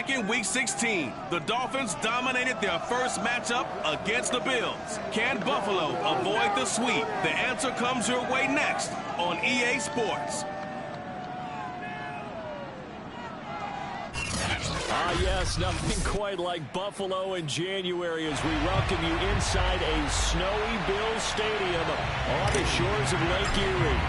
back in Week 16, the Dolphins dominated their first matchup against the Bills. Can Buffalo avoid the sweep? The answer comes your way next on EA Sports. Yes, nothing quite like Buffalo in January as we welcome you inside a snowy Bills Stadium on the shores of Lake Erie.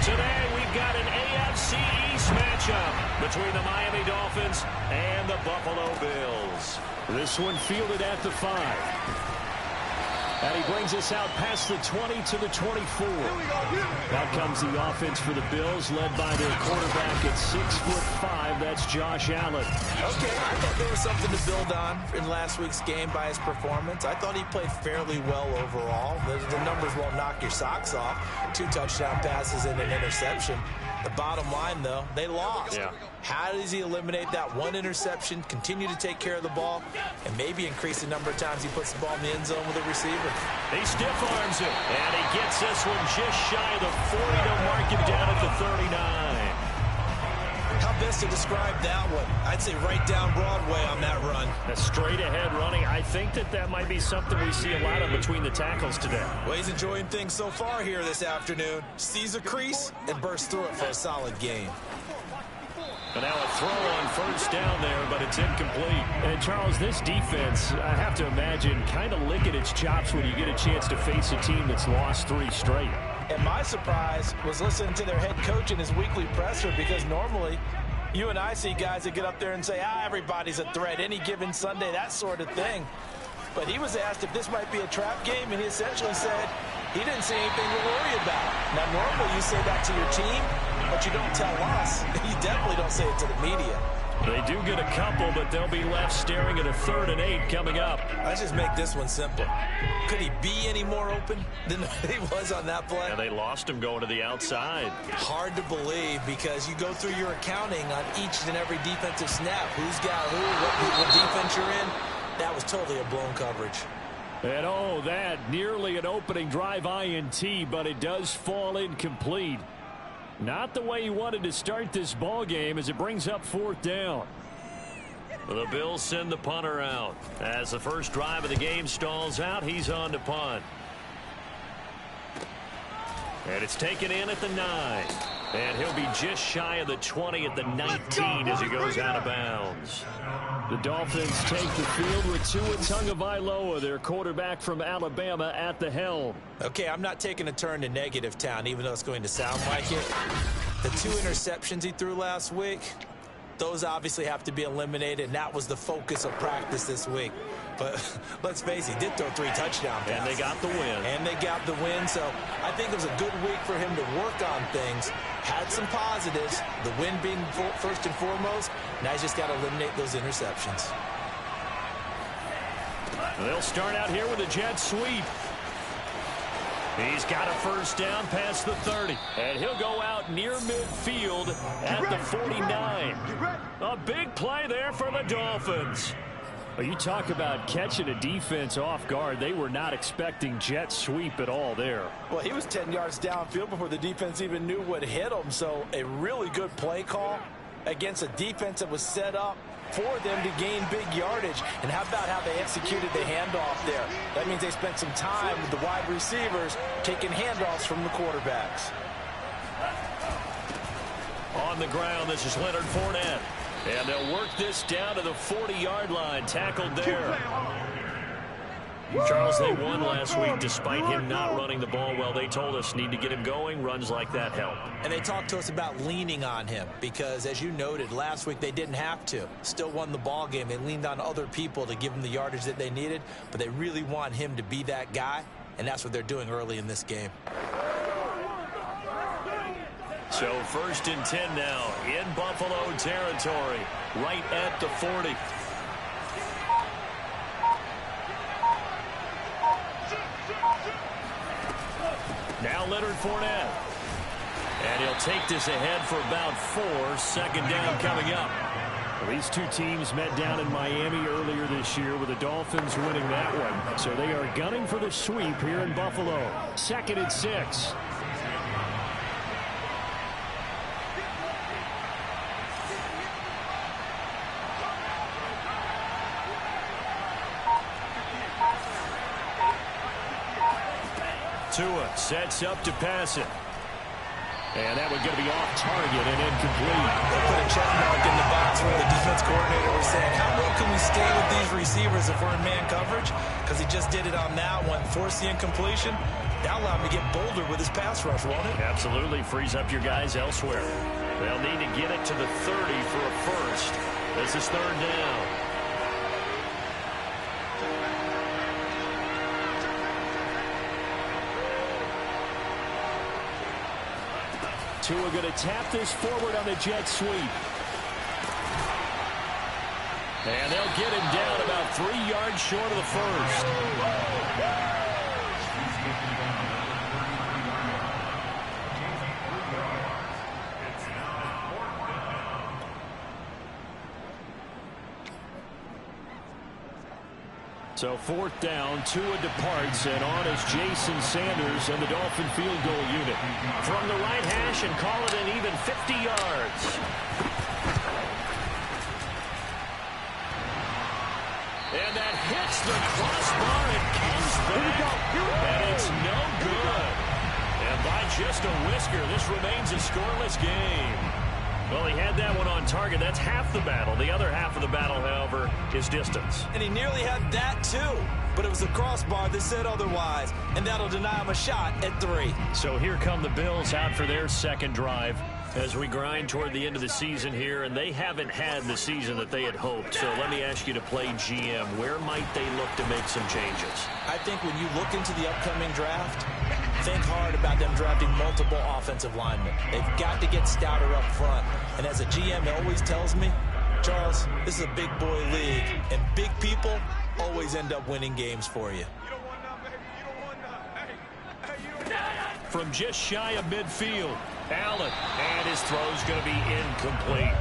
Today, we've got an AFC East matchup between the Miami Dolphins and the Buffalo Bills. This one fielded at the 5. And he brings us out past the 20 to the 24. Out comes the offense for the Bills, led by their quarterback at 6'5". That's Josh Allen. Okay, I thought there was something to build on in last week's game by his performance. I thought he played fairly well overall. The numbers won't knock your socks off. 2 touchdown passes and an interception. The bottom line, though, they lost. Yeah. How does he eliminate that one interception, continue to take care of the ball, and maybe increase the number of times he puts the ball in the end zone with a receiver? He stiff arms it, and he gets this one just shy of the 40 to mark him down at the 39. How best to describe that one? I'd say right down Broadway on that run. A straight ahead running. I think that might be something we see a lot of between the tackles today. Well, he's enjoying things so far here this afternoon. Sees a crease and bursts through it for a solid gain. And now a throw on first down there, but it's incomplete. And Charles, this defense, I have to imagine, kind of licking its chops when you get a chance to face a team that's lost 3 straight. And my surprise was listening to their head coach in his weekly presser, because normally you and I see guys that get up there and say, everybody's a threat any given Sunday, that sort of thing. But he was asked if this might be a trap game, and he essentially said he didn't see anything to worry about. Now, normally you say that to your team, but you don't tell us. You definitely don't say it to the media. They do get a couple, but they'll be left staring at a 3rd and 8 coming up. Let's just make this one simple. Could he be any more open than he was on that play? Yeah, they lost him going to the outside. Hard to believe, because you go through your accounting on each and every defensive snap. Who's got who, what defense you're in. That was totally a blown coverage. And that nearly an opening drive INT, but it does fall incomplete. Not the way he wanted to start this ball game as it brings up 4th down. The Bills send the punter out. As the first drive of the game stalls out, he's on to punt. And it's taken in at the 9. And he'll be just shy of the 20 at the 19 as he goes out of bounds. The Dolphins take the field with Tua Tagovailoa, their quarterback from Alabama, at the helm. Okay, I'm not taking a turn to negative town, even though it's going to sound like it. The 2 interceptions he threw last week, those obviously have to be eliminated, and that was the focus of practice this week. But let's face it, he did throw 3 touchdown passes. And they got the win. So I think it was a good week for him to work on things. Had some positives, the win being first and foremost. Now he's just got to eliminate those interceptions. They'll start out here with a jet sweep. He's got a first down past the 30. And he'll go out near midfield at the 49. A big play there for the Dolphins. Well, you talk about catching a defense off guard. They were not expecting jet sweep at all there. Well, he was 10 yards downfield before the defense even knew what hit him. So a really good play call against a defense that was set up for them to gain big yardage. And how about how they executed the handoff there? That means they spent some time with the wide receivers taking handoffs from the quarterbacks. On the ground, this is Leonard Fournette. And they'll work this down to the 40-yard line. Tackled there. Charles, they won last week despite him not running the ball well. They told us need to get him going. Runs like that help. And they talked to us about leaning on him because, as you noted, last week they didn't have to. Still won the ball game. They leaned on other people to give them the yardage that they needed, but they really want him to be that guy, and that's what they're doing early in this game. So 1st and 10 now in Buffalo territory, right at the 40. Now Leonard Fournette. And he'll take this ahead for about 4. 2nd down coming up. Well, these two teams met down in Miami earlier this year with the Dolphins winning that one. So they are gunning for the sweep here in Buffalo. 2nd and 6. Tua sets up to pass it. And that one's going to be off target and incomplete. They put a check mark in the box where the defense coordinator was saying, how well can we stay with these receivers if we're in man coverage? Because he just did it on that one, forced the incompletion. That'll allow him to get bolder with his pass rush, won't it? Absolutely. Frees up your guys elsewhere. They'll need to get it to the 30 for a first. This is third down. Tua going to tap this forward on the jet sweep. And they'll get him down about 3 yards short of the first. So fourth down, Tua departs, and on is Jason Sanders and the Dolphin field goal unit. From the right hash and call it an even 50 yards. And that hits the crossbar and comes back. And it's no good. And by just a whisker, this remains a scoreless game. Well, he had that one on target. That's half the battle. The other half of the battle, however, is distance. And he nearly had that, too. But it was the crossbar that said otherwise. And that'll deny him a shot at 3. So here come the Bills out for their second drive as we grind toward the end of the season here. And they haven't had the season that they had hoped. So let me ask you to play GM. Where might they look to make some changes? I think when you look into the upcoming draft, think hard about them drafting multiple offensive linemen. They've got to get stouter up front. And as a GM always tells me, Charles, this is a big boy league, and big people always end up winning games for you. From just shy of midfield, Allen, and his throw's going to be incomplete.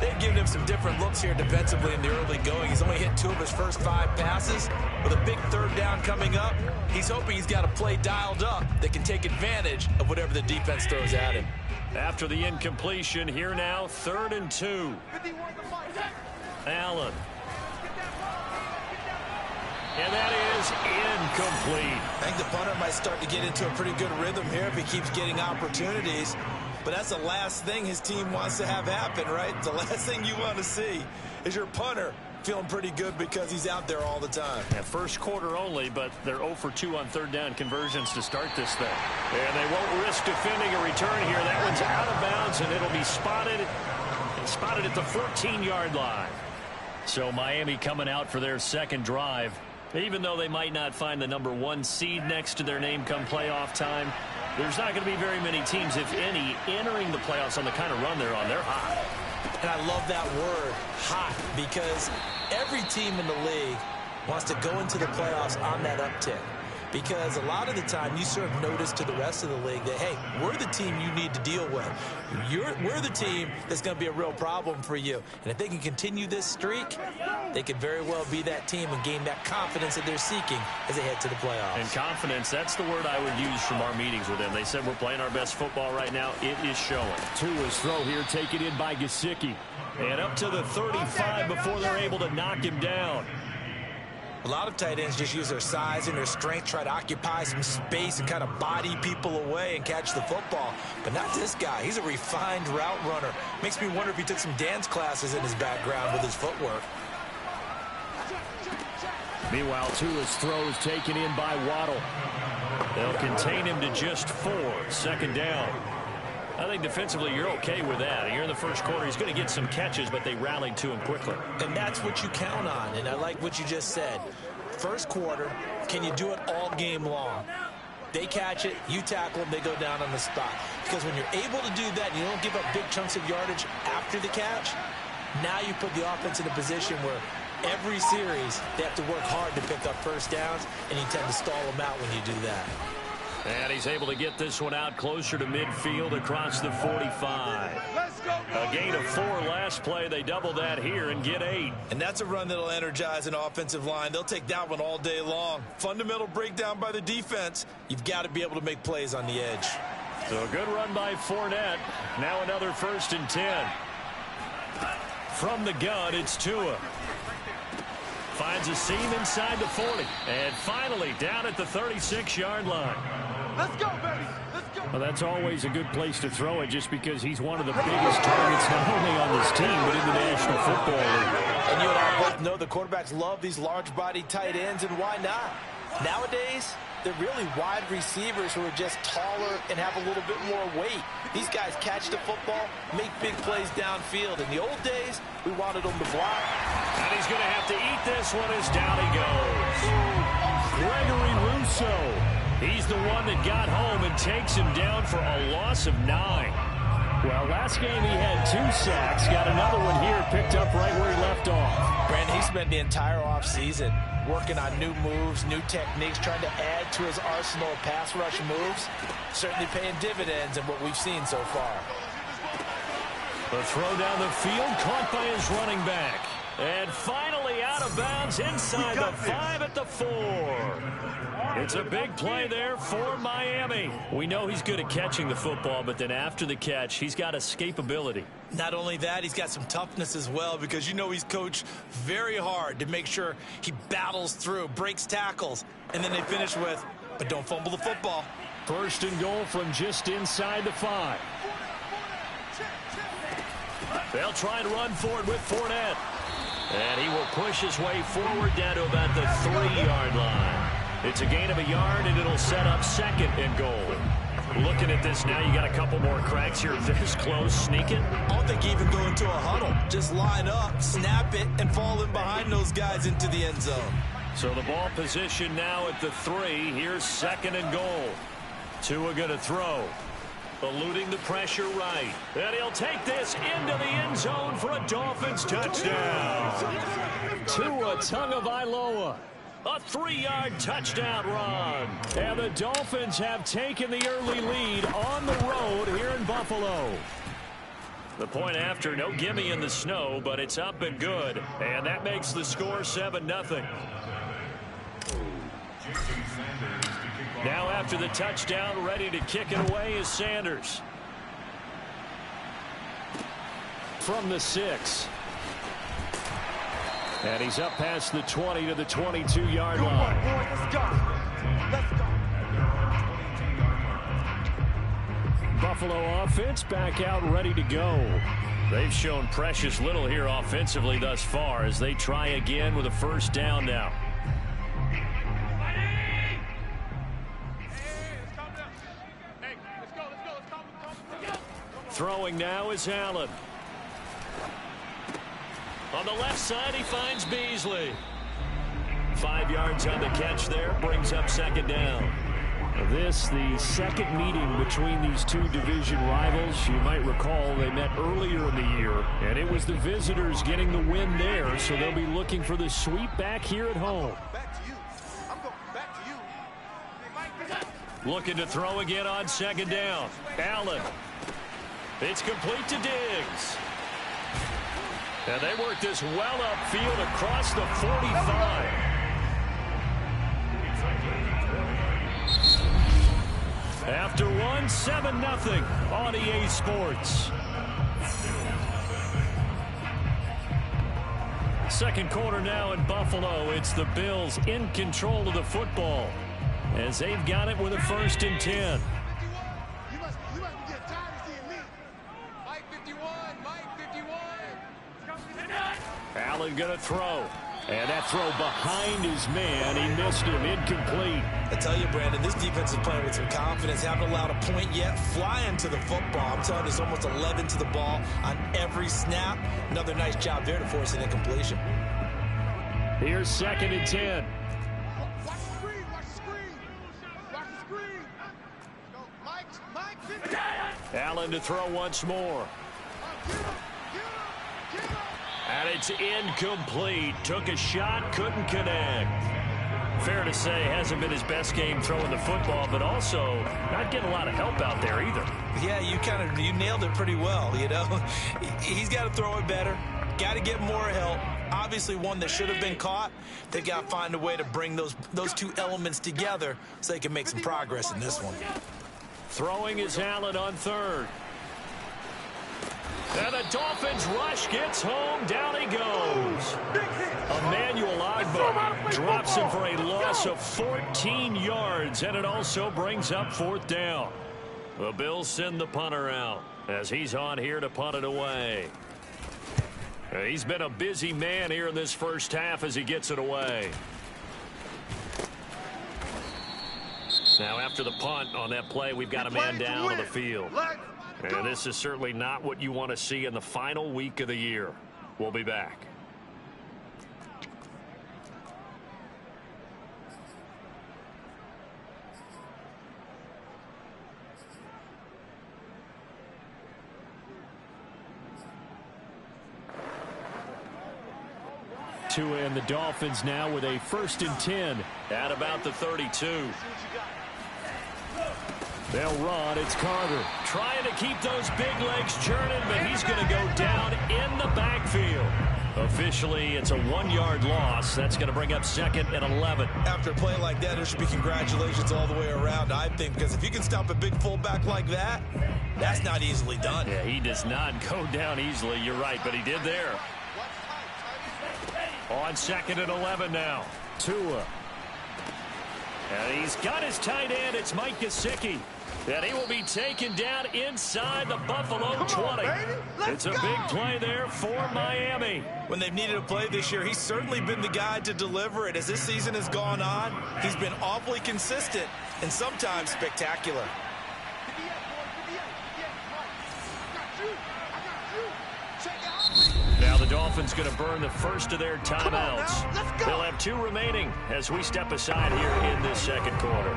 They've given him some different looks here defensively in the early going. He's only hit 2 of his first 5 passes. With a big third down coming up, he's hoping he's got a play dialed up that can take advantage of whatever the defense throws at him. After the incompletion, here now, 3rd and 2. Allen. And that is incomplete. I think the punter might start to get into a pretty good rhythm here if he keeps getting opportunities. But that's the last thing his team wants to have happen, right? The last thing you want to see is your punter feeling pretty good because he's out there all the time. Yeah, first quarter only, but they're 0 for 2 on third down conversions to start this thing. And they won't risk defending a return here. That one's out of bounds, and it'll be spotted at the 14-yard line. So Miami coming out for their second drive. Even though they might not find the number 1 seed next to their name come playoff time, there's not going to be very many teams, if any, entering the playoffs on the kind of run they're on. They're hot. And I love that word, hot, because every team in the league wants to go into the playoffs on that uptick. Because a lot of the time you serve notice to the rest of the league that, hey, we're the team you need to deal with. We're the team that's going to be a real problem for you. And if they can continue this streak, they could very well be that team and gain that confidence that they're seeking as they head to the playoffs. And confidence, that's the word I would use from our meetings with them. They said we're playing our best football right now. It is showing. Tua's throw here taken in by Gesicki. And up to the 35 before they're able to knock him down. A lot of tight ends just use their size and their strength, try to occupy some space and kind of body people away and catch the football. But not this guy. He's a refined route runner. Makes me wonder if he took some dance classes in his background with his footwork. Meanwhile, Tua's throw is taken in by Waddle. They'll contain him to just 4. Second down. I think defensively you're okay with that. Here in the first quarter, he's going to get some catches, but they rallied to him quickly. And that's what you count on, and I like what you just said. First quarter, can you do it all game long? They catch it, you tackle them, they go down on the spot. Because when you're able to do that, and you don't give up big chunks of yardage after the catch, now you put the offense in a position where every series they have to work hard to pick up first downs, and you tend to stall them out when you do that. And he's able to get this one out closer to midfield across the 45. A gain of 4 last play. They double that here and get 8. And that's a run that'll energize an offensive line. They'll take that one all day long. Fundamental breakdown by the defense. You've got to be able to make plays on the edge. So a good run by Fournette. Now another 1st and 10. From the gun, it's Tua. Finds a seam inside the 40. And finally down at the 36-yard line. Let's go, baby. Let's go. Well, that's always a good place to throw it just because he's one of the biggest targets not only on this team but in the National Football League. And you and I both know the quarterbacks love these large-bodied tight ends, and why not? Nowadays, they're really wide receivers who are just taller and have a little bit more weight. These guys catch the football, make big plays downfield. In the old days, we wanted them to block. And he's going to have to eat this one as down he goes. Gregory Rousseau. He's the one that got home and takes him down for a loss of 9. Well, last game he had 2 sacks. Got another one here picked up right where he left off. Brandon, he spent the entire offseason working on new moves, new techniques, trying to add to his arsenal of pass rush moves. Certainly paying dividends in what we've seen so far. The throw down the field caught by his running back. And finally out of bounds inside the 5 at the 4. It's a big play there for Miami. We know he's good at catching the football, but then after the catch, he's got escapability. Not only that, he's got some toughness as well, because you know he's coached very hard to make sure he battles through, breaks tackles, and then they finish with, but don't fumble the football. First and goal from just inside the 5. They'll try and run forward with Fournette. And he will push his way forward down to about the 3-yard line. It's a gain of a yard, and it'll set up second and goal. Looking at this now, you got a couple more cracks here. This close, sneaking. I don't think even go into a huddle. Just line up, snap it, and fall in behind those guys into the end zone. So the ball position now at the 3. Here's second and goal. Tua going to throw. Eluding the pressure right. And he'll take this into the end zone for a Dolphins touchdown. Tua Tagovailoa. A 3-yard touchdown run. And the Dolphins have taken the early lead on the road here in Buffalo. The point after, no gimme in the snow, but it's up and good. And that makes the score 7-0. Now after the touchdown, ready to kick it away is Sanders. From the 6. And he's up past the 20 to the 22-yard line. Let's go. Let's go. Buffalo offense back out ready to go. They've shown precious little here offensively thus far as they try again with a first down now. Throwing now is Allen. On the left side, he finds Beasley. 5 yards on the catch there, brings up second down. This, the second meeting between these two division rivals. You might recall they met earlier in the year, and it was the visitors getting the win there, so they'll be looking for the sweep back here at home. Looking to throw again on second down. Allen. It's complete to Diggs. And they work this well upfield across the 45. After one, 7-0 on EA Sports. Second quarter now in Buffalo. It's the Bills in control of the football as they've got it with a 1st and 10. Allen going to throw. And that throw behind his man. He missed him. Incomplete. I tell you, Brandon, this defense is playing with some confidence. Haven't allowed a point yet. Flying to the football. I'm telling you, it's almost 11 to the ball on every snap. Another nice job there to force an incompletion. Here's 2nd and 10. Watch the screen. Watch the screen. Watch the screen. Go, Mike, 50. Allen to throw once more. And it's incomplete. Took a shot, couldn't connect. Fair to say, hasn't been his best game throwing the football, but also not getting a lot of help out there either. Yeah, you nailed it pretty well, you know. He's got to throw it better. Got to get more help. Obviously one that should have been caught. They got to find a way to bring those two elements together so they can make some progress in this one. Throwing is Allen on 3rd. And the Dolphins rush gets home. Down he goes. Emmanuel Agbo drops him for a loss of 14 yards, and it also brings up 4th down. The Bills send the punter out as he's on here to punt it away. He's been a busy man here in this first half as he gets it away. Now after the punt on that play, we've got a man down on the field. And this is certainly not what you want to see in the final week of the year. We'll be back. And the Dolphins now with a 1st and 10 at about the 32. They'll run. It's Carter trying to keep those big legs churning, but he's going to go down in the backfield. Officially, it's a 1-yard loss. That's going to bring up 2nd and 11. After a play like that, there should be congratulations all the way around, I think, because if you can stop a big fullback like that, that's not easily done. Yeah, he does not go down easily. You're right, but he did there. On 2nd and 11 now. Tua. And he's got his tight end. It's Mike Gesicki. And he will be taken down inside the Buffalo 20. It's a big play there for Miami. When they've needed a play this year, he's certainly been the guy to deliver it. As this season has gone on, he's been awfully consistent and sometimes spectacular. Now the Dolphins going to burn the first of their timeouts. They'll have 2 remaining as we step aside here in this 2nd quarter.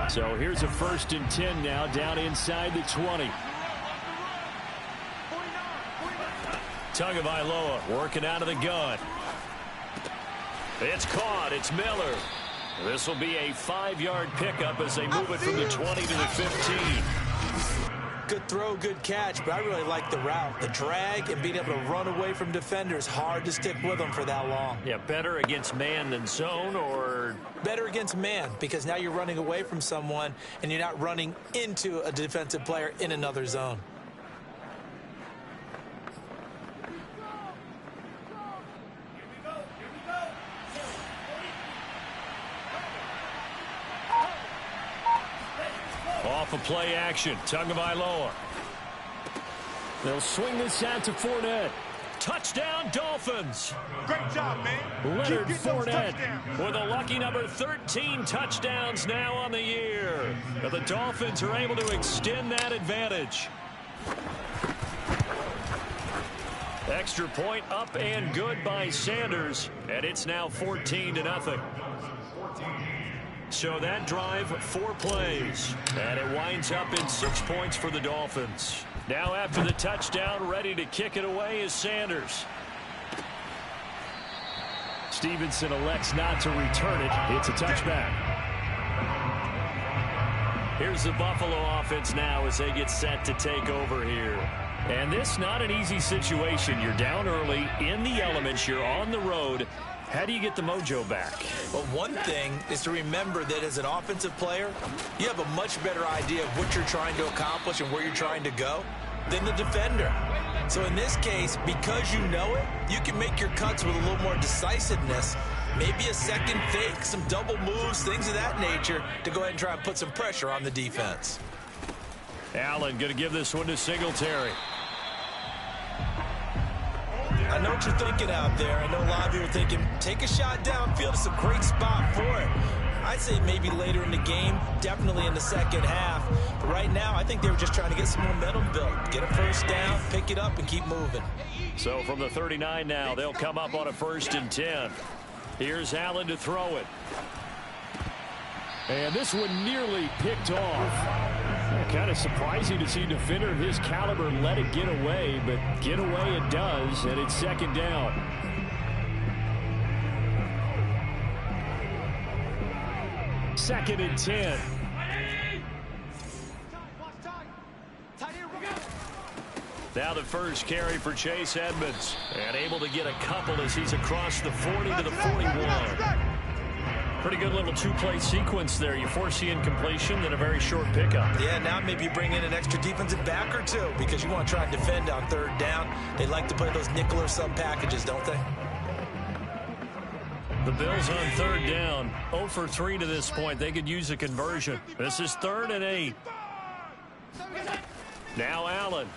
So here's a 1st and 10 now down inside the 20. Tagovailoa working out of the gun. It's caught. It's Miller. This will be a 5-yard pickup as they move it from the 20 to the 15. Good throw, good catch, but I really like the route. The drag and being able to run away from defenders, hard to stick with them for that long. Yeah, better against man than zone, or? Better against man, because now you're running away from someone and you're not running into a defensive player in another zone. Off of play action, Tagovailoa. They'll swing this out to Fournette. Touchdown, Dolphins. Great job, man. Leonard Fournette with a lucky number 13 touchdowns now on the year. But the Dolphins are able to extend that advantage. Extra point up and good by Sanders. And it's now 14-0. So that drive, 4 plays. And it winds up in 6 points for the Dolphins. Now after the touchdown, ready to kick it away is Sanders. Stevenson elects not to return it. It's a touchback. Here's the Buffalo offense now as they get set to take over here. And this not an easy situation. You're down early in the elements. You're on the road. How do you get the mojo back? Well, one thing is to remember that as an offensive player, you have a much better idea of what you're trying to accomplish and where you're trying to go than the defender. So in this case, because you know it, you can make your cuts with a little more decisiveness, maybe a second fake, some double moves, things of that nature, to go ahead and try and put some pressure on the defense. Allen going to give this one to Singletary. I know what you're thinking out there. I know a lot of you are thinking, take a shot downfield. It's a great spot for it. I'd say maybe later in the game, definitely in the second half. But right now, I think they were just trying to get some momentum built. Get a first down, pick it up, and keep moving. So from the 39 now, they'll come up on a 1st and 10. Here's Allen to throw it. And this one nearly picked off. Kind of surprising to see a defender of his caliber let it get away, but get away it does, and it's 2nd down. Second and 10. Now the first carry for Chase Edmonds. And able to get a couple as he's across the 40 to the 41. Pretty good little two-play sequence there. You force the incompletion, then a very short pickup. Yeah, now maybe you bring in an extra defensive back or two because you want to try and defend on third down. They like to play those nickel or sub packages, don't they? The Bills on third down. 0 for 3 to this point. They could use a conversion. This is 3rd and 8. Now Allen.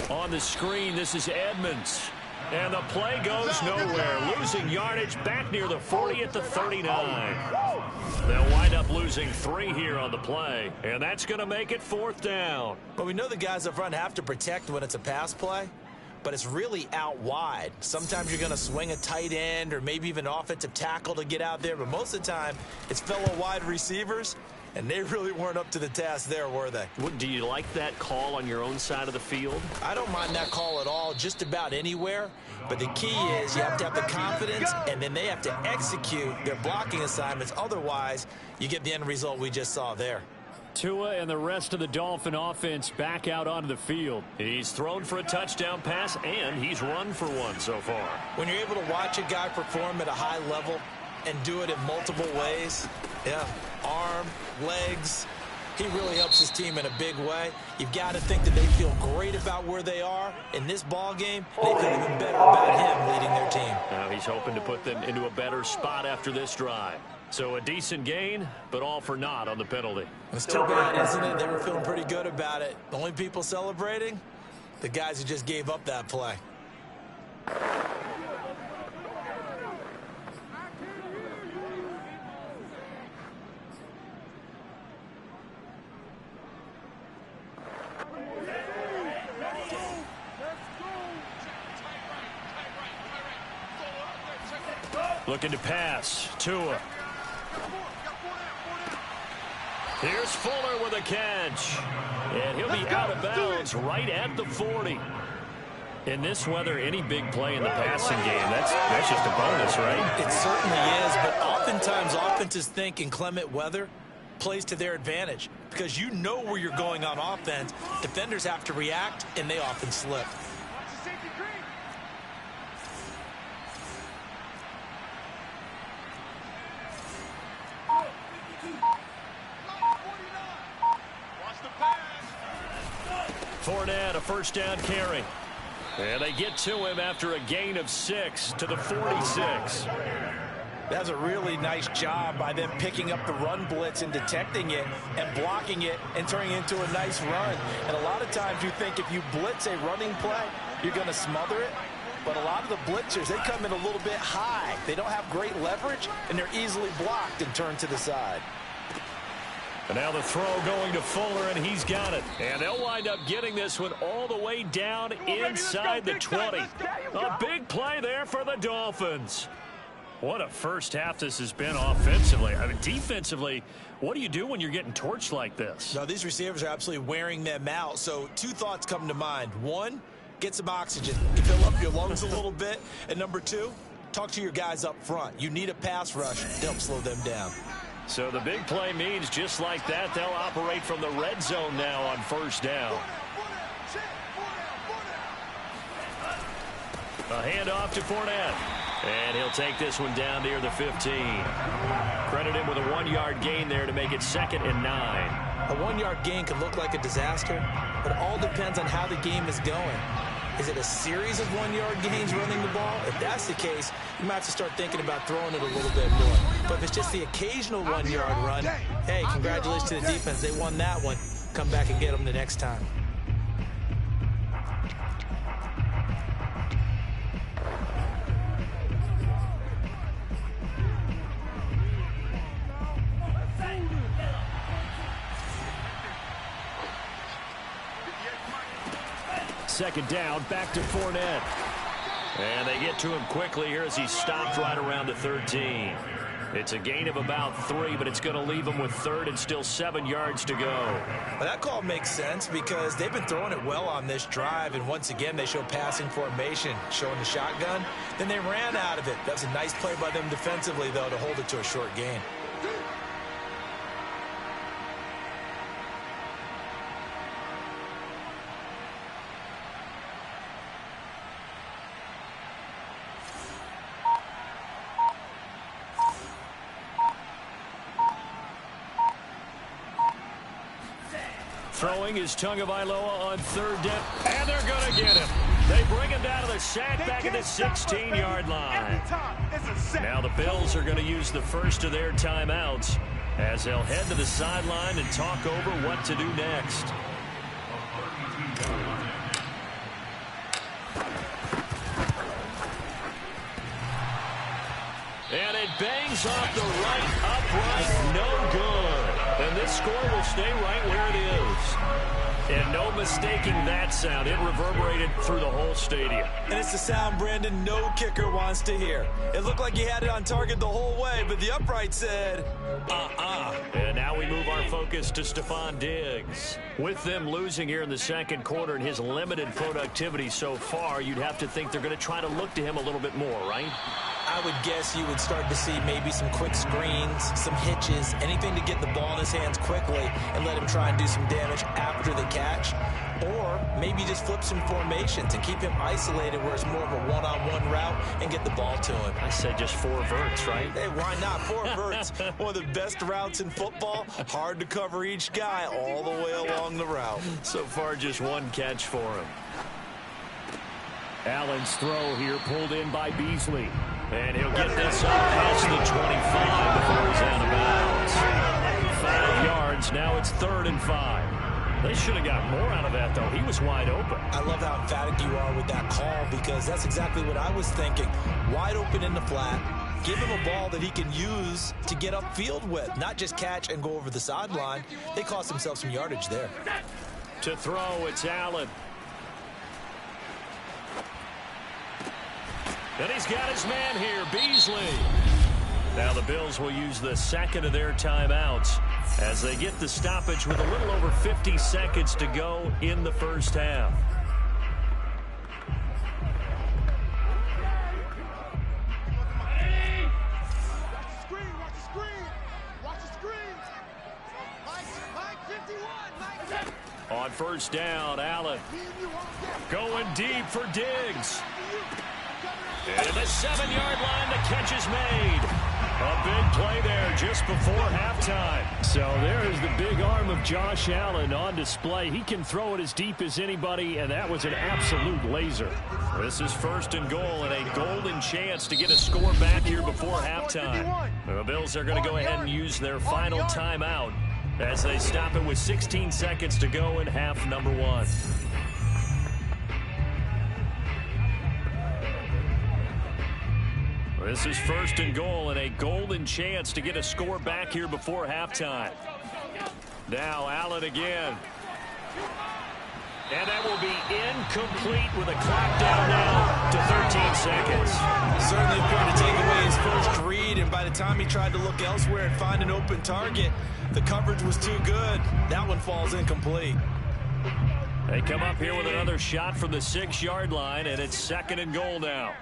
On the screen, this is Edmonds. And the play goes nowhere. Losing yardage back near the 40 at the 39. They'll wind up losing 3 here on the play. And that's going to make it 4th down. But we know the guys up front have to protect when it's a pass play. But it's really out wide. Sometimes you're going to swing a tight end or maybe even an offensive tackle to get out there. But most of the time, it's fellow wide receivers. And they really weren't up to the task there, were they? Do you like that call on your own side of the field? I don't mind that call at all, just about anywhere. But the key is you have to have the confidence, and then they have to execute their blocking assignments. Otherwise, you get the end result we just saw there. Tua and the rest of the Dolphin offense back out onto the field. He's thrown for a touchdown pass, and he's run for one so far. When you're able to watch a guy perform at a high level and do it in multiple ways, yeah, arm, legs, he really helps his team in a big way. You've got to think that they feel great about where they are in this ball game. They feel even better about him leading their team. Now he's hoping to put them into a better spot after this drive. So a decent gain, but all for naught on the penalty. It's too bad, isn't it? They were feeling pretty good about it. The only people celebrating, the guys who just gave up that play. Looking to pass. Tua. Here's Fuller with a catch. And he'll be out of bounds right at the 40. In this weather, any big play in the passing game, that's just a bonus, right? It certainly is, but oftentimes offenses think inclement weather plays to their advantage because you know where you're going on offense. Defenders have to react, and they often slip. Fournette, a first down carry. And they get to him after a gain of 6 to the 46. That's a really nice job by them picking up the run blitz and detecting it and blocking it and turning it into a nice run. And a lot of times you think if you blitz a running play, you're going to smother it. But a lot of the blitzers, they come in a little bit high. They don't have great leverage, and they're easily blocked and turned to the side. And now the throw going to Fuller, and he's got it. And they'll wind up getting this one all the way down inside the 20. A big play there for the Dolphins. What a first half this has been offensively. I mean, defensively, what do you do when you're getting torched like this? No, these receivers are absolutely wearing them out. So 2 thoughts come to mind. 1, get some oxygen. Fill up your lungs a little bit. And number 2, talk to your guys up front. You need a pass rush to help slow them down. So the big play means just like that, they'll operate from the red zone now on first down. A handoff to Fournette. And he'll take this one down near the 15. Credit him with a 1-yard gain there to make it 2nd and 9. A 1-yard gain can look like a disaster, but it all depends on how the game is going. Is it a series of 1-yard gains running the ball? If that's the case, you might have to start thinking about throwing it a little bit more. But if it's just the occasional 1-yard run, hey, congratulations to the defense. They won that one. Come back and get them the next time. Second down, back to Fournette. And they get to him quickly here as he stopped right around the 13. It's a gain of about 3, but it's going to leave him with 3rd and still 7 yards to go. Well, that call makes sense because they've been throwing it well on this drive, and once again they show passing formation, showing the shotgun. Then they ran out of it. That's a nice play by them defensively, though, to hold it to a short gain. throwing is Tagovailoa on third down. And they're going to get him. They bring him down to the sack back at the 16-yard line. Now the Bills are going to use the first of their timeouts as they'll head to the sideline and talk over what to do next. And it bangs off the right upright, no good. And this score will stay right where it is. And no mistaking that sound. It reverberated through the whole stadium. And it's the sound, Brandon, no kicker wants to hear. It looked like he had it on target the whole way, but the upright said, And now we move our focus to Stephon Diggs. With them losing here in the second quarter and his limited productivity so far, you'd have to think they're going to try to look to him a little bit more, right? I would guess you would start to see maybe some quick screens, some hitches, anything to get the ball in his hands quickly and let him try and do some damage after the catch. Or maybe just flip some formations and keep him isolated where it's more of a one-on-one route and get the ball to him. I said just 4 verts, right? Hey, why not? 4 verts, one of the best routes in football. Hard to cover each guy all the way along the route. So far, just 1 catch for him. Allen's throw here pulled in by Beasley. And he'll get this up past the 25 before he's out of bounds. 5 yards, now it's 3rd and 5. They should have got more out of that, though. He was wide open. I love how emphatic you are with that call because that's exactly what I was thinking. Wide open in the flat. Give him a ball that he can use to get upfield with, not just catch and go over the sideline. They cost themselves some yardage there. To throw, it's Allen. And he's got his man here, Beasley. Now the Bills will use the second of their timeouts as they get the stoppage with a little over 50 seconds to go in the first half. On first down, Allen going deep for Diggs. And the 7-yard line, the catch is made. A big play there just before halftime. So there's the big arm of Josh Allen on display. He can throw it as deep as anybody, and that was an absolute laser. This is 1st and goal and a golden chance to get a score back here before halftime. The Bills are going to go ahead and use their final timeout as they stop it with 16 seconds to go in half number 1. This is 1st and goal and a golden chance to get a score back here before halftime. Now Allen again. And that will be incomplete with a clock down now to 13 seconds. Certainly going to take away his first read, and by the time he tried to look elsewhere and find an open target, the coverage was too good. That one falls incomplete. They come up here with another shot from the 6-yard line, and it's 2nd and goal now.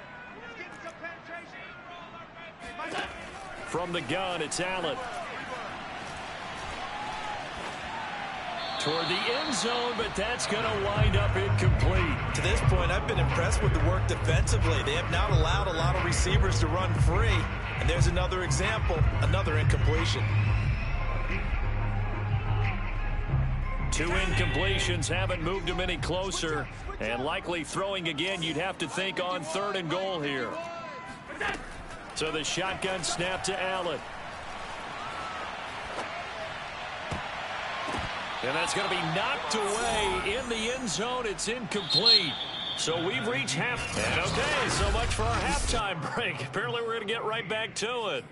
From the gun, it's Allen. Toward the end zone, but that's going to wind up incomplete. To this point, I've been impressed with the work defensively. They have not allowed a lot of receivers to run free. And there's another example, another incompletion. 2 incompletions haven't moved him any closer. And likely throwing again, you'd have to think on 3rd and goal here. So the shotgun snap to Allen. And that's going to be knocked away in the end zone. It's incomplete. So we've reached half. And okay, so much for our halftime break. Apparently we're going to get right back to it.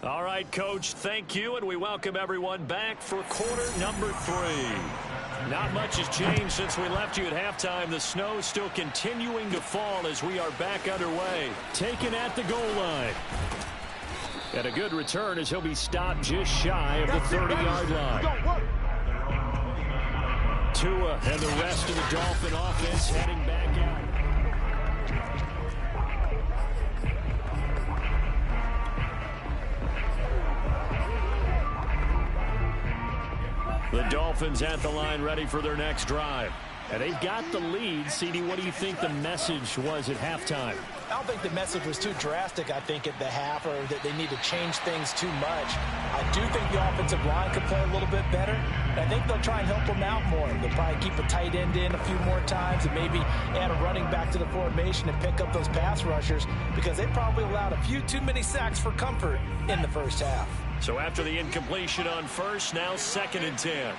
All right, Coach, thank you, and we welcome everyone back for quarter number 3. Not much has changed since we left you at halftime. The snow still continuing to fall as we are back underway. Taken at the goal line. And a good return as he'll be stopped just shy of the 30-yard line. Tua and the rest of the Dolphin offense heading back out. The Dolphins at the line ready for their next drive. And they've got the lead. CD, what do you think the message was at halftime? I don't think the message was too drastic, I think, at the half, or that they need to change things too much. I do think the offensive line could play a little bit better. And I think they'll try and help them out more. They'll probably keep a tight end in a few more times and maybe add a running back to the formation and pick up those pass rushers, because they probably allowed a few too many sacks for comfort in the first half. So after the incompletion on first, now 2nd and 10.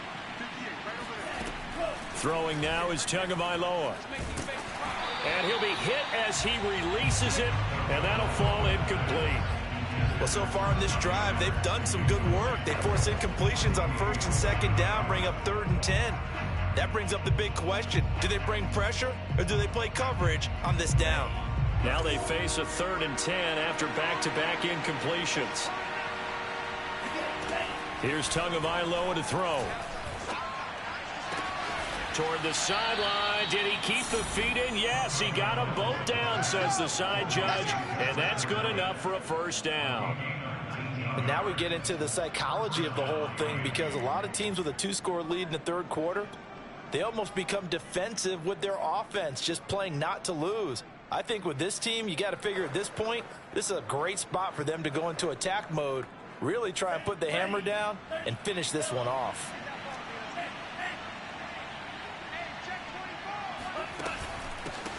Throwing now is Tagovailoa. And he'll be hit as he releases it, and that'll fall incomplete. Well, so far in this drive, they've done some good work. They force incompletions on 1st and 2nd down, bring up 3rd and 10. That brings up the big question. Do they bring pressure, or do they play coverage on this down? Now they face a 3rd and 10 after back-to-back incompletions. Here's Tagovailoa to throw. Toward the sideline. Did he keep the feet in? Yes, he got them both down, says the side judge, and that's good enough for a 1st down. And now we get into the psychology of the whole thing, because a lot of teams with a 2-score lead in the 3rd quarter, they almost become defensive with their offense, just playing not to lose. I think with this team, you got to figure at this point, this is a great spot for them to go into attack mode, really try and put the hammer down and finish this one off.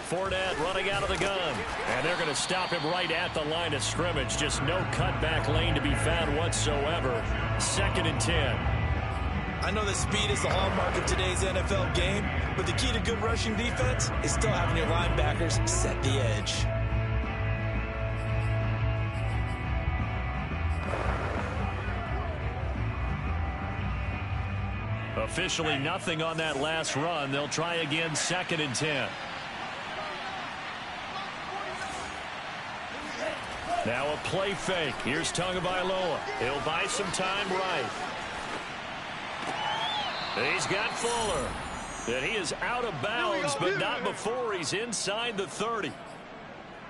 Fournette running out of the gun, and they're going to stop him right at the line of scrimmage. Just no cutback lane to be found whatsoever. 2nd and 10. I know that speed is the hallmark of today's NFL game, but the key to good rushing defense is still having your linebackers set the edge. Officially nothing on that last run. They'll try again, 2nd and 10. Now a play fake. Here's Tagovailoa. He'll buy some time right. He's got Fuller. And he is out of bounds, but not before he's inside the 30.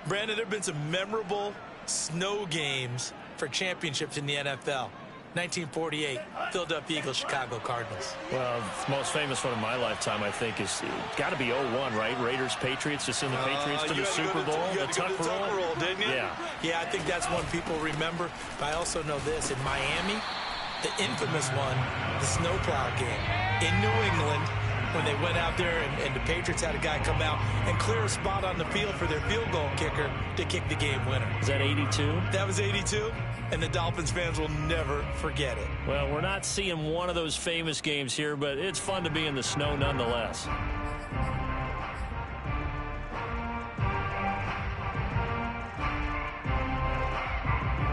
Brandon, there have been some memorable snow games for championships in the NFL. 1948, Philadelphia Eagles, Chicago Cardinals. Well, the most famous one of my lifetime, I think, is got to be 01, right? Raiders, Patriots, just in the Patriots to the Super Bowl. The Tuck roll, didn't you? Yeah. Yeah, I think that's one people remember. But I also know this. In Miami, the infamous one, the snowplow game. In New England, when they went out there and the Patriots had a guy come out and clear a spot on the field for their field goal kicker to kick the game winner. Is that 82? That was 82. And the Dolphins fans will never forget it. Well, we're not seeing one of those famous games here, but it's fun to be in the snow nonetheless.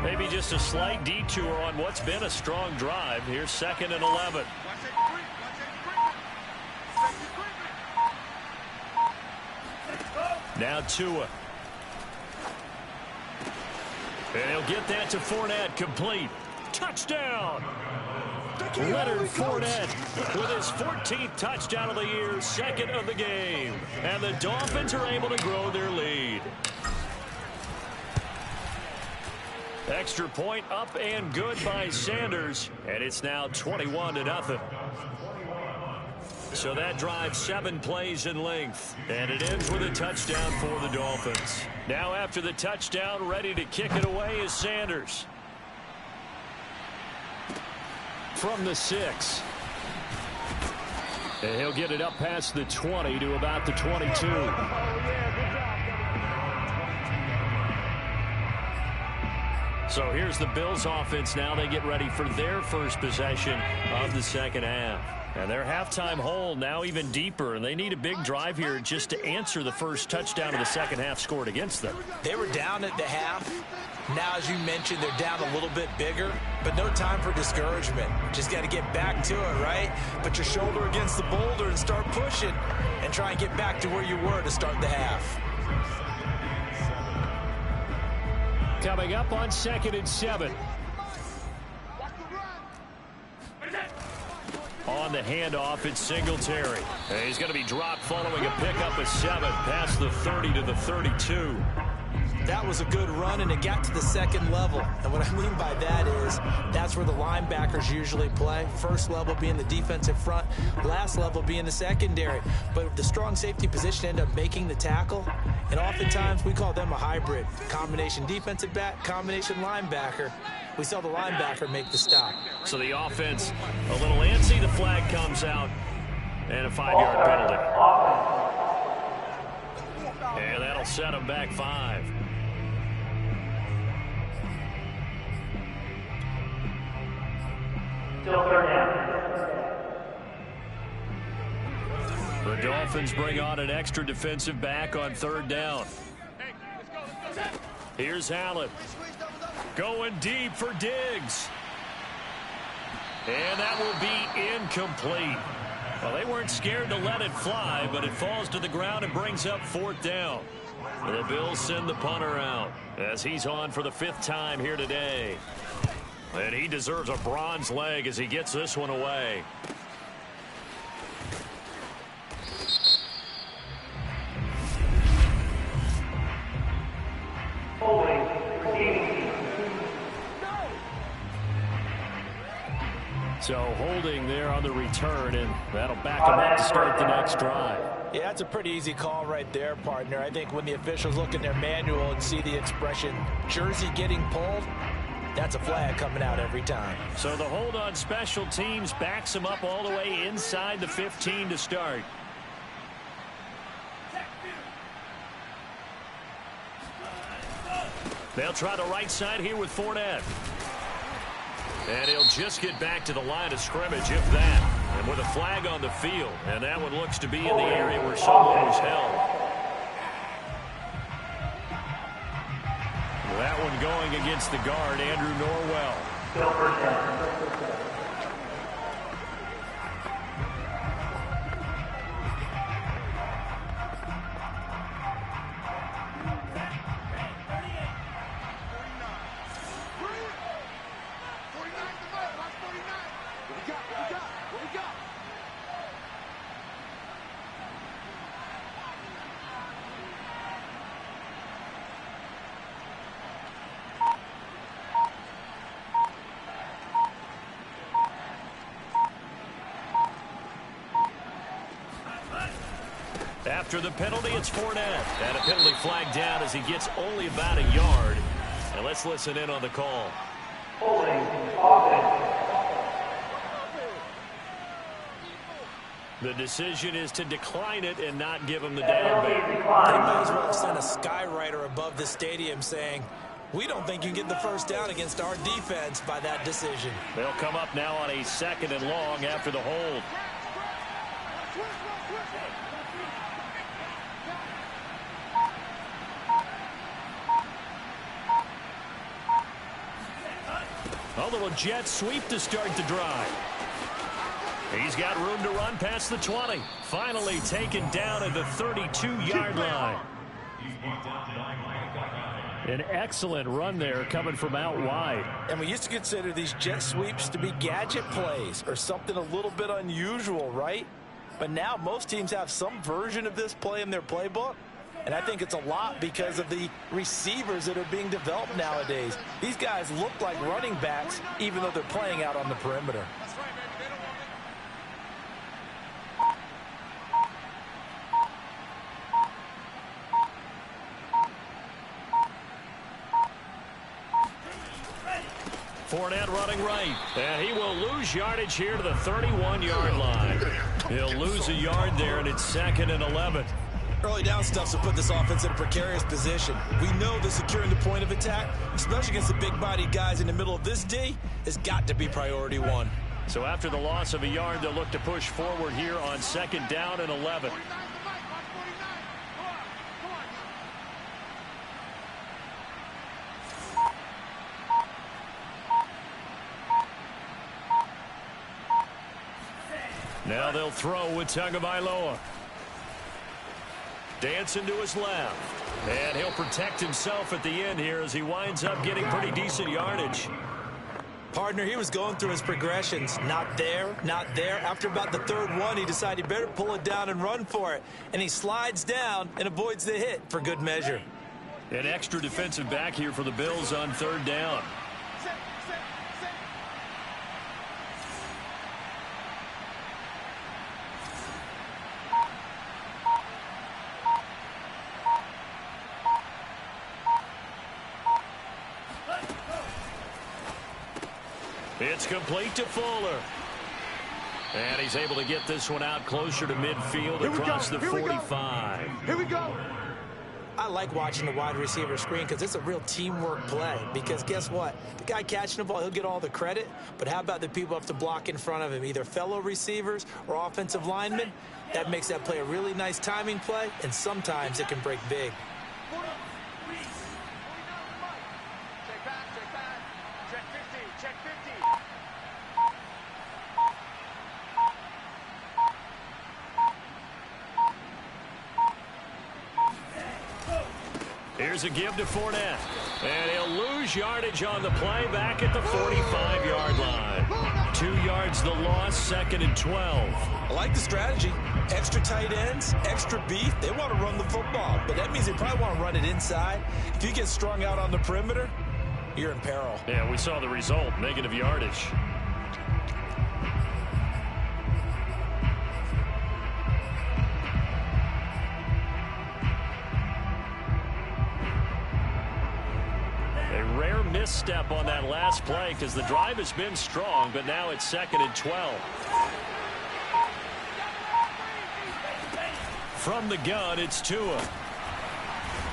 Maybe just a slight detour on what's been a strong drive. Here's 2nd and 11. Now Tua. And he'll get that to Fournette, complete. Touchdown! Leonard Fournette with his 14th touchdown of the year, 2nd of the game. And the Dolphins are able to grow their lead. Extra point up and good by Sanders. And it's now 21-0. So that drive 7 plays in length, and it ends with a touchdown for the Dolphins. Now after the touchdown, ready to kick it away is Sanders. From the 6. And he'll get it up past the 20 to about the 22. So here's the Bills offense now. They get ready for their first possession of the 2nd half. And their halftime hole now even deeper, and they need a big drive here just to answer the first touchdown of the 2nd half scored against them. They were down at the half. Now, as you mentioned, they're down a little bit bigger, but no time for discouragement. Just got to get back to it, right? Put your shoulder against the boulder and start pushing and try and get back to where you were to start the half. Coming up on 2nd and 7. On the handoff, it's Singletary. And he's going to be dropped following a pickup of 7 past the 30 to the 32. That was a good run, and it got to the second level. And what I mean by that is that's where the linebackers usually play. First level being the defensive front, last level being the secondary. But the strong safety position ended up making the tackle, and oftentimes we call them a hybrid. Combination defensive back, combination linebacker. We saw the linebacker make the stop. So the offense a little antsy. The flag comes out, and a 5-yard penalty. And that'll set them back 5. Still third down. The Dolphins bring on an extra defensive back on 3rd down. Here's Allen. Going deep for Diggs. And that will be incomplete. Well, they weren't scared to let it fly, but it falls to the ground and brings up 4th down. The Bills send the punter out as he's on for the 5th time here today. And he deserves a bronze leg as he gets this one away. So holding there on the return, and that'll back him up to start the next drive. Yeah, that's a pretty easy call right there, partner. I think when the officials look in their manual and see the expression jersey getting pulled, that's a flag coming out every time. So the hold on special teams backs him up all the way inside the 15 to start. They'll try the right side here with Fournette. And he'll just get back to the line of scrimmage, if that. And with a flag on the field. And that one looks to be in the area where someone was held. That one going against the guard, Andrew Norwell. Still first down. After the penalty, it's Fournette. And a penalty flag down as he gets only about a yard. And let's listen in on the call. Holding offense. The decision is to decline it and not give him the down back. They might as well have sent a skywriter above the stadium saying, we don't think you can get the first down against our defense by that decision. They'll come up now on a 2nd and long after the hold. A little jet sweep to start the drive. He's got room to run past the 20. Finally taken down at the 32-yard line. An excellent run there coming from out wide. And we used to consider these jet sweeps to be gadget plays or something a little bit unusual, right? But now most teams have some version of this play in their playbook. And I think it's a lot because of the receivers that are being developed nowadays. These guys look like running backs even though they're playing out on the perimeter. Fournette running right, and he will lose yardage here to the 31-yard line. He'll lose a yard there, and it's 2nd and 11. Early down stuff will put this offense in a precarious position. We know that securing the point of attack, especially against the big-bodied guys in the middle of this D, has got to be priority 1. So after the loss of a yard, they'll look to push forward here on 2nd down and 11. Now they'll throw with Tagovailoa. Dancing to his left. And he'll protect himself at the end here as he winds up getting pretty decent yardage. Partner, he was going through his progressions. Not there, not there. After about the 3rd one, he decided he better pull it down and run for it. And he slides down and avoids the hit for good measure. An extra defensive back here for the Bills on 3rd down. It's complete to Fuller. And he's able to get this one out closer to midfield across the 45. Here we go. I like watching the wide receiver screen because it's a real teamwork play. Because guess what? The guy catching the ball, he'll get all the credit. But how about the people up to block in front of him, either fellow receivers or offensive linemen? That makes that play a really nice timing play, and sometimes it can break big. Check back, check back. Check 50, check 50. Here's a give to Fournette. And he'll lose yardage on the play back at the 45-yard line. 2 yards the loss, 2nd and 12. I like the strategy. Extra tight ends, extra beef. They want to run the football, but that means they probably want to run it inside. If you get strung out on the perimeter, you're in peril. Yeah, we saw the result, negative yardage. Misstep on that last play because the drive has been strong, but now it's 2nd and 12. From the gun, it's Tua.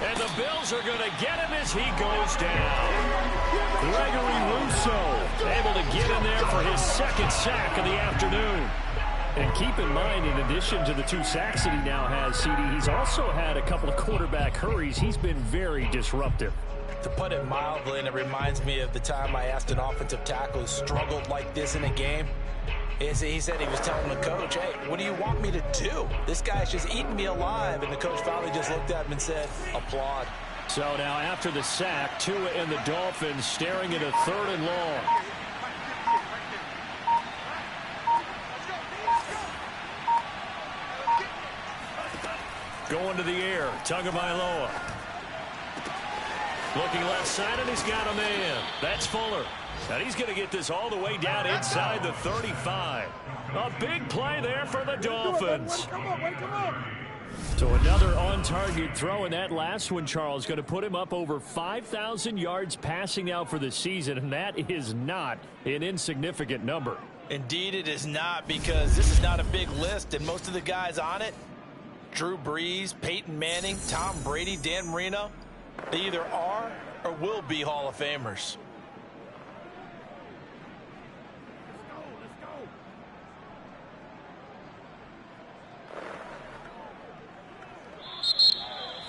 And the Bills are going to get him as he goes down. Gregory Rousseau able to get in there for his 2nd sack of the afternoon. And keep in mind, in addition to the 2 sacks that he now has, CD, he's also had a couple of quarterback hurries. He's been very disruptive. To put it mildly, and it reminds me of the time I asked an offensive tackle who struggled like this in a game. He said he was telling the coach, hey, what do you want me to do? This guy's just eating me alive. And the coach finally just looked at him and said, applaud. So now after the sack, Tua and the Dolphins staring at a 3rd and long. Going to the air, Tagovailoa. Looking left side, and he's got a man. That's Fuller. And he's going to get this all the way down inside the 35. A big play there for the Dolphins. So another on-target throw, and that last one, Charles, going to put him up over 5,000 yards passing now for the season, and that is not an insignificant number. Indeed it is not, because this is not a big list, and most of the guys on it, Drew Brees, Peyton Manning, Tom Brady, Dan Marino, they either are or will be Hall of Famers.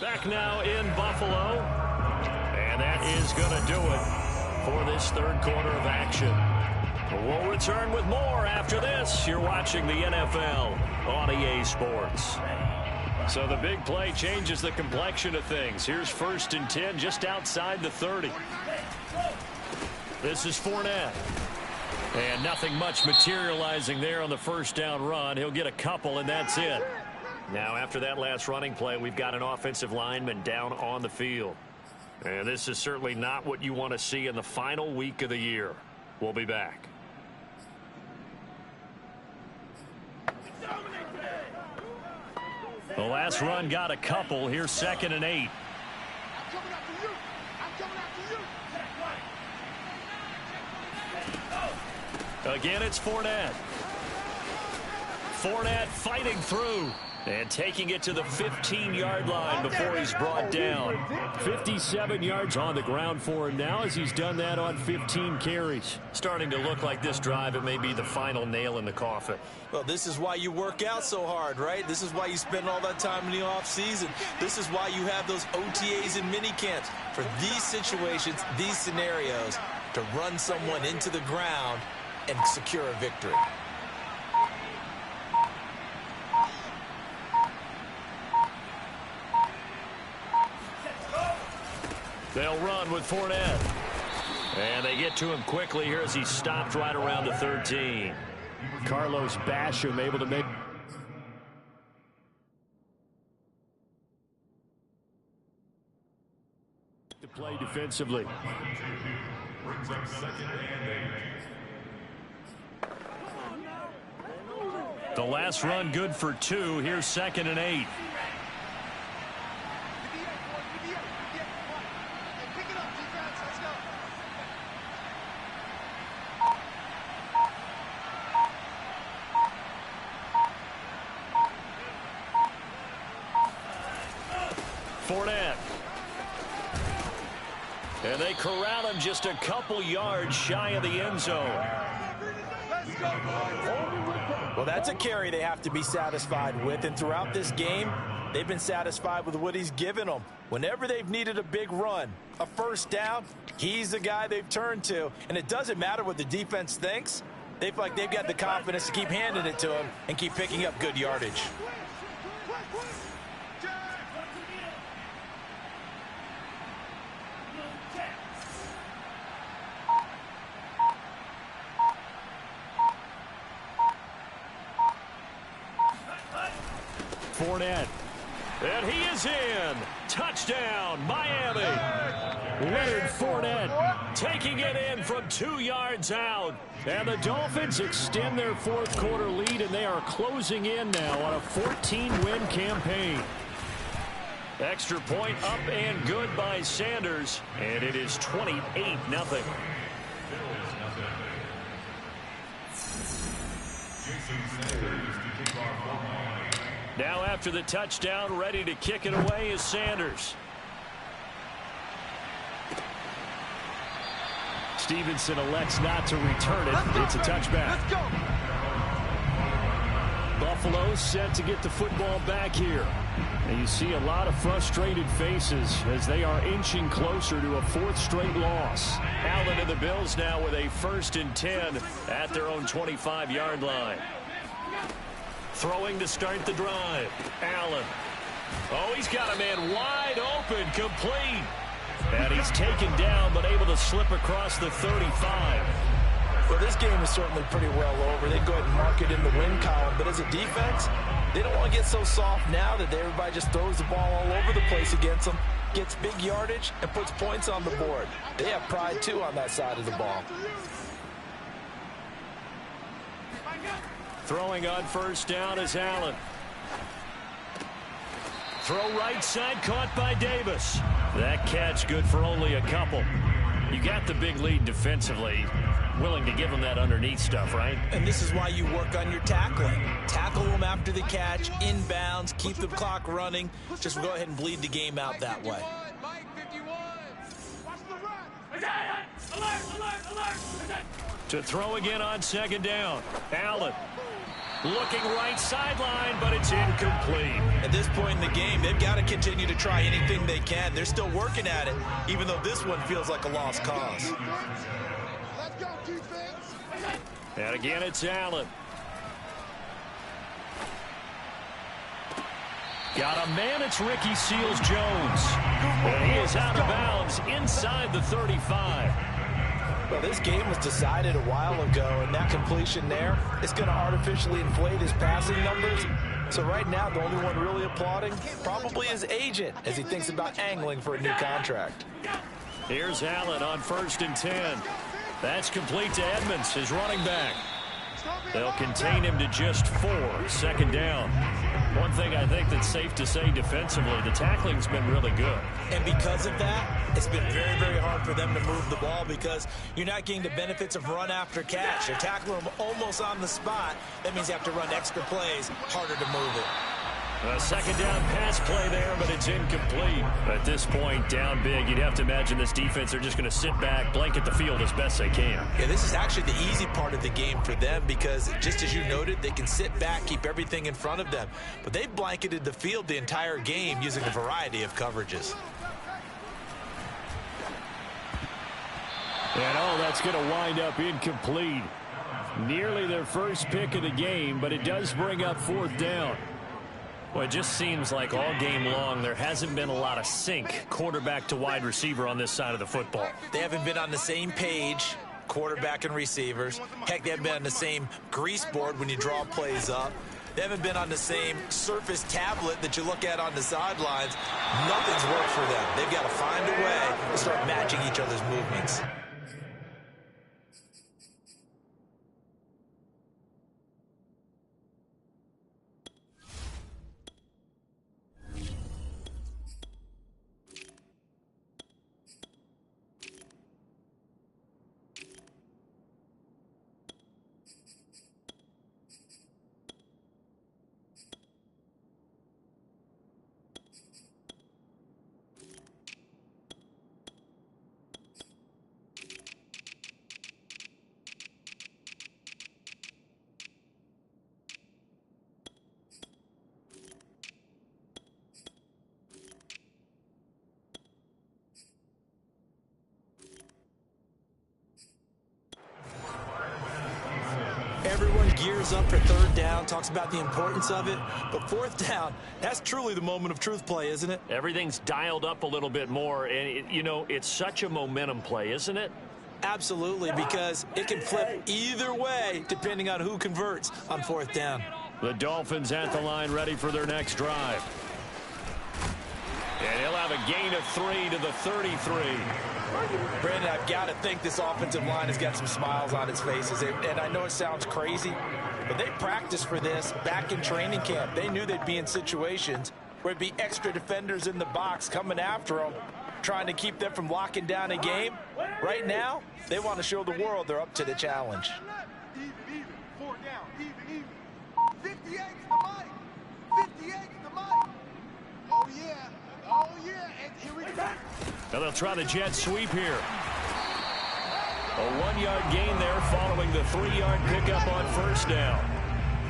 Back now in Buffalo. And that is going to do it for this 3rd quarter of action. We'll return with more after this. You're watching the NFL on EA Sports. So the big play changes the complexion of things. Here's 1st and 10 just outside the 30. This is Fournette. And nothing much materializing there on the 1st down run. He'll get a couple, and that's it. Now, after that last running play, we've got an offensive lineman down on the field. And this is certainly not what you want to see in the final week of the year. We'll be back. The last run got a couple. Here's 2nd and 8. I'm coming after you. I'm coming after you. Again, it's Fournette. Fournette fighting through and taking it to the 15-yard line before he's brought down. 57 yards on the ground for him now as he's done that on 15 carries. Starting to look like this drive, it may be the final nail in the coffin. Well, this is why you work out so hard, right? This is why you spend all that time in the offseason. This is why you have those OTAs and mini camps. For these situations, these scenarios, to run someone into the ground and secure a victory. They'll run with Fournette. And they get to him quickly here as he's stopped right around the 13. Carlos Basham able to make... play defensively. Brings up second and 8. The last run good for 2. Here's 2nd and 8. Pick it up, defense. Let's go. Fournette. And they corral him just a couple yards shy of the end zone. Let's go. Well, that's a carry they have to be satisfied with, and throughout this game, they've been satisfied with what he's given them. Whenever they've needed a big run, a first down, he's the guy they've turned to. And it doesn't matter what the defense thinks. They feel like they've got the confidence to keep handing it to him and keep picking up good yardage. Fournette. And he is in. Touchdown, Miami. Leonard Fournette taking it in from 2 yards out. And the Dolphins extend their fourth quarter lead, and they are closing in now on a 14-win campaign. Extra point up and good by Sanders, and it is 28-0. Now after the touchdown, ready to kick it away is Sanders. Stevenson elects not to return it. It's a touchback. Let's go. Buffalo set to get the football back here. And you see a lot of frustrated faces as they are inching closer to a 4th straight loss. Allen and the Bills now with a 1st and 10 at their own 25-yard line. Throwing to start the drive. Allen. Oh, he's got a man wide open, complete. And he's taken down, but able to slip across the 35. Well, this game is certainly pretty well over. They go ahead and mark it in the win column. But as a defense, they don't want to get so soft now that everybody just throws the ball all over the place against them, gets big yardage, and puts points on the board. They have pride, too, on that side of the ball. Throwing on 1st down is Allen. Throw right side, caught by Davis. That catch good for only a couple. You got the big lead defensively. Willing to give them that underneath stuff, right? And this is why you work on your tackling. Tackle them after the catch, inbounds, keep the clock running. Just go ahead and bleed the game out that way. Mike 51. Watch the run. Alert. To throw again on 2nd down. Allen. Looking right sideline, but it's incomplete. At this point in the game, they've got to continue to try anything they can. They're still working at it, even though this one feels like a lost cause. Let's go, defense. And again, it's Allen. Got a man, it's Ricky Seals-Jones. And he is out of bounds inside the 35. Well, this game was decided a while ago, and that completion there is going to artificially inflate his passing numbers. So right now, the only one really applauding probably his agent as he thinks about angling for a new contract. Here's Allen on 1st and 10. That's complete to Edmonds, his running back. They'll contain him to just 4. 2nd down. One thing I think that's safe to say defensively, the tackling's been really good. And because of that, it's been very, very hard for them to move the ball because you're not getting the benefits of run after catch. You're tackling them almost on the spot. That means you have to run extra plays, harder to move it. A 2nd down pass play there, but it's incomplete. At this point, down big, you'd have to imagine this defense are just going to sit back, blanket the field as best they can. Yeah, this is actually the easy part of the game for them because, just as you noted, they can sit back, keep everything in front of them. But they've blanketed the field the entire game using a variety of coverages. And oh, that's going to wind up incomplete. Nearly their first pick of the game, but it does bring up 4th down. Well, it just seems like all game long there hasn't been a lot of sync quarterback to wide receiver on this side of the football. They haven't been on the same page, quarterback and receivers. Heck, they haven't been on the same grease board when you draw plays up. They haven't been on the same surface tablet that you look at on the sidelines. Nothing's worked for them. They've got to find a way to start matching each other's movements. Everyone gears up for third down, talks about the importance of it. But fourth down, that's truly the moment of truth play, isn't it? Everything's dialed up a little bit more. And, it's such a momentum play, isn't it? Absolutely, because it can flip either way depending on who converts on fourth down. The Dolphins at the line ready for their next drive. And he'll have a gain of 3 to the 33. Brandon, I've got to think this offensive line has got some smiles on its faces. And I know it sounds crazy, but they practiced for this back in training camp. They knew they'd be in situations where there'd be extra defenders in the box coming after them, trying to keep them from locking down a game. Right now, they want to show the world they're up to the challenge. Even. 4 down. Even. 58's the mic. 58's the mic. Oh, yeah. And here we go. Now they'll try the jet sweep here. A 1-yard gain there following the 3-yard pickup on first down.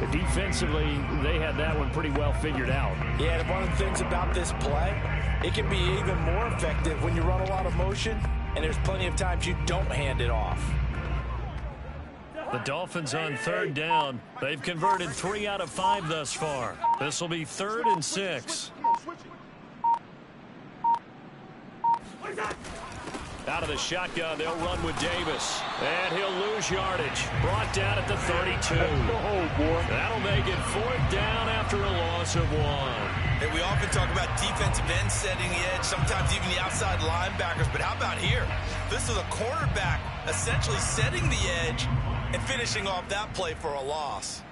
But defensively, they had that one pretty well figured out. Yeah, and one of the things about this play, it can be even more effective when you run a lot of motion, and there's plenty of times you don't hand it off. The Dolphins on third down. They've converted 3 out of 5 thus far. This will be 3rd and 6. Out of the shotgun, they'll run with Davis. And he'll lose yardage. Brought down at the 32. Oh, boy. That'll make it 4th down after a loss of 1. And we often talk about defensive ends setting the edge, sometimes even the outside linebackers. But how about here? This is a cornerback essentially setting the edge and finishing off that play for a loss.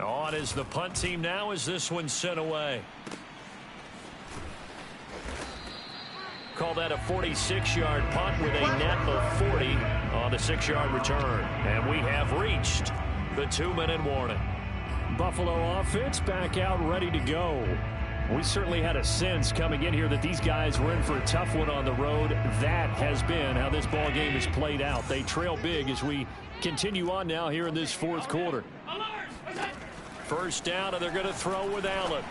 On is the punt team now as this one's sent away. Call that a 46-yard punt with a net of 40 on the 6-yard return. And we have reached the 2-minute warning. Buffalo offense back out ready to go. We certainly had a sense coming in here that these guys were in for a tough one on the road. That has been how this ball game has played out. They trail big as we continue on now here in this 4th quarter. First down, and they're going to throw with Allen.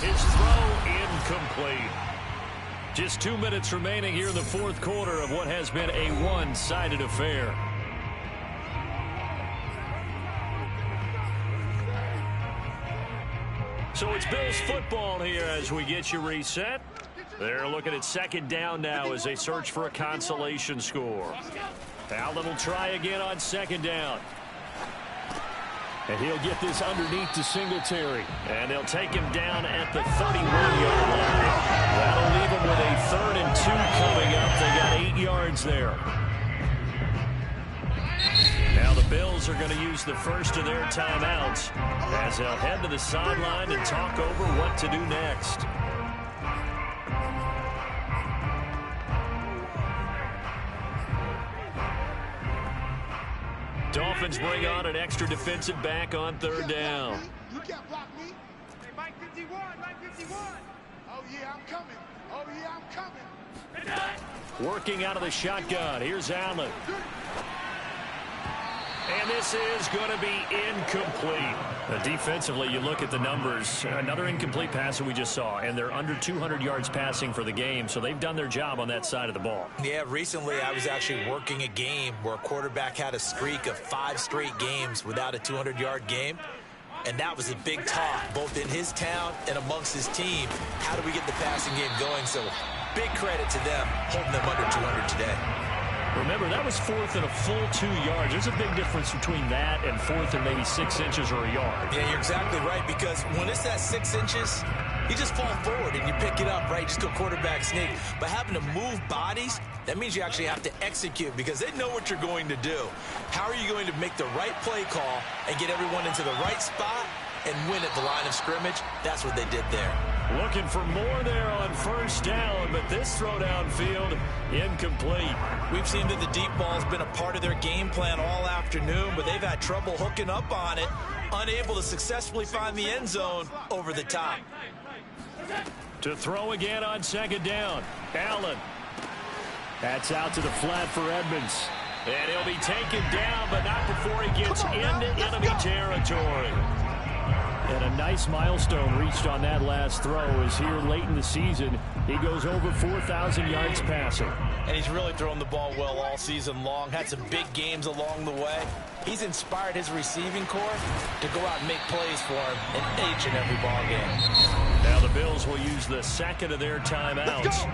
His throw incomplete. Just 2 minutes remaining here in the 4th quarter of what has been a one-sided affair. So it's Bills football here as we get you reset. They're looking at 2nd down now as they search for a consolation score. Allen will try again on 2nd down. And he'll get this underneath to Singletary. And they'll take him down at the 31-yard line. That'll leave him with a 3rd and 2 coming up. They got 8 yards there. Now the Bills are going to use the first of their timeouts as they'll head to the sideline and talk over what to do next. Dolphins bring on an extra defensive back on 3rd down. You can't block me. Hey, Mike 51, Mike 51. Oh, yeah, I'm coming. Oh, yeah, I'm coming. Working out of the shotgun. Here's Allen. And this is going to be incomplete. Defensively, you look at the numbers. Another incomplete pass that we just saw, and they're under 200 yards passing for the game, so they've done their job on that side of the ball. Yeah, recently I was actually working a game where a quarterback had a streak of 5 straight games without a 200-yard game, and that was a big talk, both in his town and amongst his team. How do we get the passing game going? So big credit to them, holding them under 200 today. Remember, that was 4th and a full 2 yards. There's a big difference between that and 4th and maybe 6 inches or a yard. Yeah, you're exactly right, because when it's that 6 inches, you just fall forward and you pick it up, right? Just go quarterback sneak. But having to move bodies, that means you actually have to execute because they know what you're going to do. How are you going to make the right play call and get everyone into the right spot and win at the line of scrimmage? That's what they did there. Looking for more there on 1st down, but this throw downfield, incomplete. We've seen that the deep ball has been a part of their game plan all afternoon, but they've had trouble hooking up on it, unable to successfully find the end zone over the top. To throw again on 2nd down, Allen. That's out to the flat for Edmonds. And he'll be taken down, but not before he gets into enemy territory. And a nice milestone reached on that last throw is here late in the season. He goes over 4,000 yards passing. And he's really thrown the ball well all season long. Had some big games along the way. He's inspired his receiving corps to go out and make plays for him in each and every ball game. Now the Bills will use the 2nd of their timeouts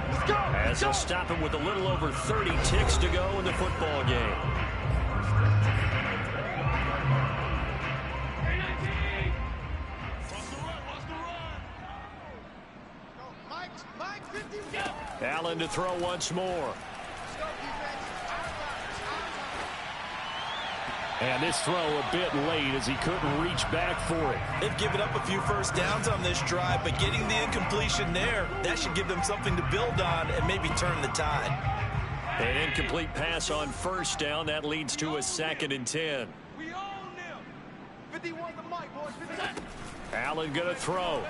as they'll stop him with a little over 30 ticks to go in the football game. Allen to throw once more. And this throw a bit late as he couldn't reach back for it. They've given up a few first downs on this drive, but getting the incompletion there, that should give them something to build on and maybe turn the tide. An incomplete pass on 1st down. That leads to a 2nd and 10. We own them. 51 the mic, boys. 51. Allen going to throw.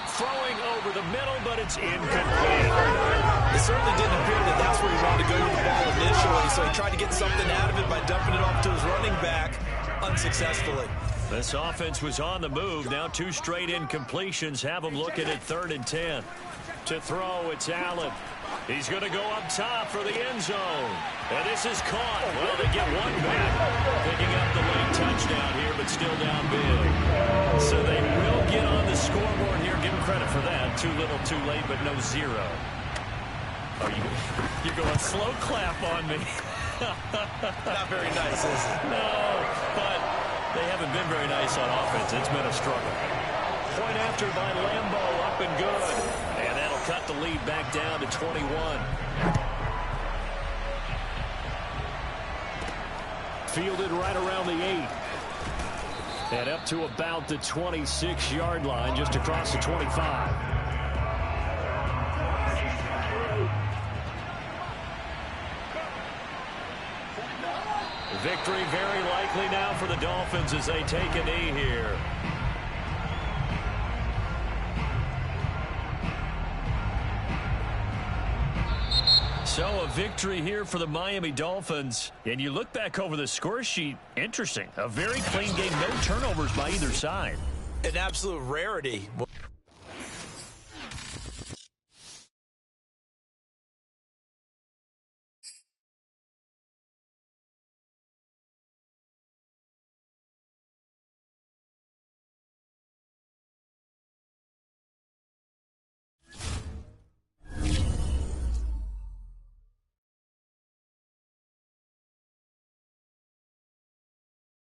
Throwing over the middle, but it's incomplete. It certainly didn't appear that that's where he wanted to go with the ball initially, so he tried to get something out of it by dumping it off to his running back unsuccessfully. This offense was on the move. Now 2 straight incompletions have them looking at 3rd and 10. To throw, it's Allen. He's going to go up top for the end zone. And this is caught. Well, they get one back. Picking up the late touchdown here, but still down big. So they will get on the scoreboard here. Give them credit for that. Too little, too late, but no 0. Are you're going slow clap on me. Not very nice, is it? No, but they haven't been very nice on offense. It's been a struggle. Point after by Lambeau, up and good. And that'll cut the lead back down to 21. Fielded right around the 8. And up to about the 26-yard line, just across the 25. Victory very likely now for the Dolphins as they take a knee here. So a victory here for the Miami Dolphins. And you look back over the score sheet, interesting. A very clean game, no turnovers by either side. An absolute rarity.